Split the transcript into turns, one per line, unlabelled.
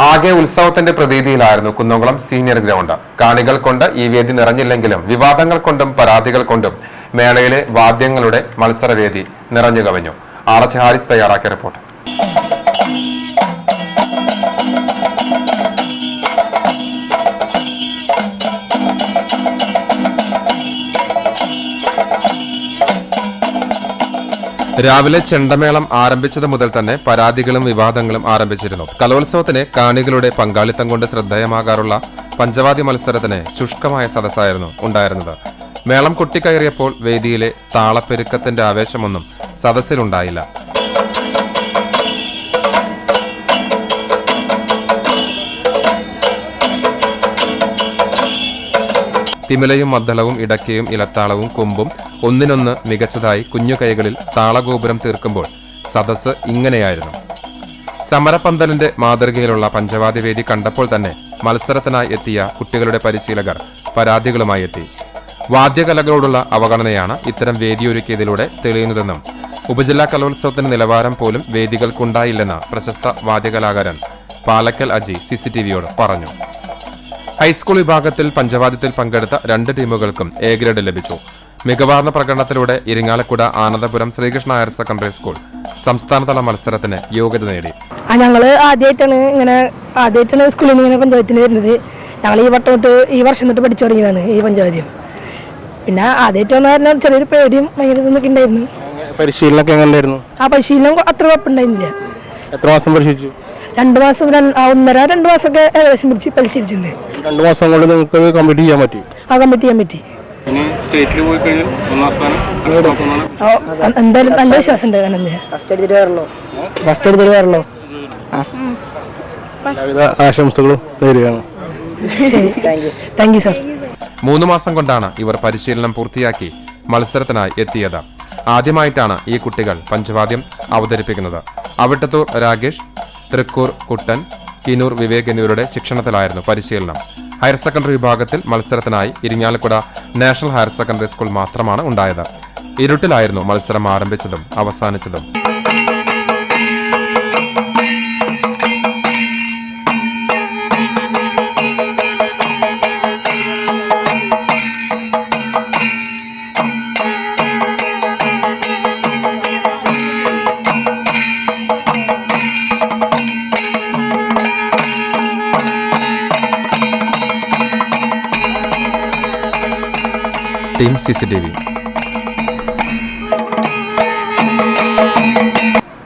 ആകെ ഉത്സവത്തിന്റെ പ്രതീതിയിലായിരുന്നു Kunnamkulam senior ground. കാണികൾ കൊണ്ട് ഈ വേദി നിറഞ്ഞില്ലെങ്കിലും വിവാദങ്ങൾ കൊണ്ടും പരാതികൾ കൊണ്ടും മേളയിലെ വാദ്യങ്ങളുടെ മത്സരവേദി നിറഞ്ഞു കവിഞ്ഞു. RH ഹാരിസ് തയ്യാറാക്കിയ റിപ്പോർട്ട്. രാവിലെ ചെണ്ടമേളം ആരംഭിച്ചത് മുതൽ തന്നെ പരാതികളും വിവാദങ്ങളും ആരംഭിച്ചിരുന്നു. കലോത്സവത്തിന് കാണികളുടെ പങ്കാളിത്തം കൊണ്ട് ശ്രദ്ധേയമാകാറുള്ള പഞ്ചവാദ്യ മത്സരത്തിന് ശുഷ്കമായ സദസ്സായിരുന്നു ഉണ്ടായിരുന്നത്. മേളം കൊട്ടിക്കയറിയപ്പോൾ വേദിയിലെ താളപ്പെരുക്കത്തിന്റെ ആവേശമൊന്നും സദസ്സിലുണ്ടായില്ല. തിമിലയും മദ്ദളവും ഇടയ്ക്കയും ഇലത്താളവും കൊമ്പും ഒന്നിനൊന്ന് മികച്ചതായി കുഞ്ഞു കൈകളിൽ താളഗോപുരം തീർക്കുമ്പോൾ സദസ്സ് ഇങ്ങനെയായിരുന്നു. സമരപന്തലിന്റെ മാതൃകയിലുള്ള പഞ്ചവാദ്യവേദി കണ്ടപ്പോൾ തന്നെ മത്സരത്തിനായി എത്തിയ കുട്ടികളുടെ പരിശീലകർ പരാതികളുമായി എത്തി. വാദ്യകലകളോടുള്ള അവഗണനയാണ് ഇത്തരം വേദിയൊരുക്കിയതിലൂടെ തെളിയുന്നതെന്നും ഉപജില്ലാ കലോത്സവത്തിന് നിലവാരം പോലും വേദികൾക്കുണ്ടായില്ലെന്ന് പ്രശസ്ത വാദ്യകലാകാരൻ പാലക്കൽ അജി CCTVയോട് പറഞ്ഞു. ഹൈസ്കൂൾ വിഭാഗത്തിൽ പഞ്ചവാദ്യത്തിൽ പങ്കെടുത്ത 2 ടീമുകൾക്കും A ഗ്രേഡ് ലഭിച്ചു. മികവാർന്ന പ്രകടനത്തിലൂടെ Irinjalakuda Anandapuram Sreekrishna higher secondary school സംസ്ഥാനതല മത്സരത്തിന് യോഗ്യത നേടി.
ഞങ്ങൾ ആദ്യമായിട്ടാണ് സ്കൂളിൽ നിന്ന് പഞ്ചായത്തിന് വരുന്നത്. ഞങ്ങൾ ഈ വർഷം തൊട്ട് പഠിച്ചു തുടങ്ങിയതാണ് ഈ പഞ്ചവാദ്യം. പിന്നെ ആദ്യമായിട്ടാണ് ചെറിയൊരു പേടിയും ഭയങ്കര ഇതൊക്കെ ഉണ്ടായിരുന്നു.
പരിശീലനമൊക്കെ എങ്ങനെയായിരുന്നു?
ആ പരിശീലനം അത്ര കുഴപ്പമുണ്ടായിരുന്നില്ല.
എത്ര മാസം പരിശീലിച്ചു?
2 മാസം 1.5-2 മാസമൊക്കെ ഏകദേശം പരിശീലിച്ചിട്ടുണ്ട്.
2 മാസം കൊണ്ട് നിങ്ങൾക്ക് കംപ്ലീറ്റ് ചെയ്യാൻ പറ്റി?
കംപ്ലീറ്റ് ചെയ്യാൻ പറ്റി. എന്തായാലും നല്ല വിശ്വാസം ഉണ്ട്.
ആശംസകളും നേരുകയാണ്.
Thank you sir.
3 മാസം കൊണ്ടാണ് ഇവർ പരിശീലനം പൂർത്തിയാക്കി മത്സരത്തിനായി എത്തിയത്. ആദ്യമായിട്ടാണ് ഈ കുട്ടികൾ പഞ്ചവാദ്യം അവതരിപ്പിക്കുന്നത്. അവിട്ടത്തൂർ രാകേഷ്, തൃക്കൂർ കുട്ടൻ, കിനൂർ വിവേക് എന്നിവരുടെ ശിക്ഷണത്തിലായിരുന്നു പരിശീലനം. ഹയർ സെക്കൻഡറി വിഭാഗത്തിൽ മത്സരത്തിനായി Irinjalakuda national higher secondary school മാത്രമാണ് ഉണ്ടായത്. ഇരുട്ടിലായിരുന്നു മത്സരം ആരംഭിച്ചതും അവസാനിച്ചതും. Team CCTV.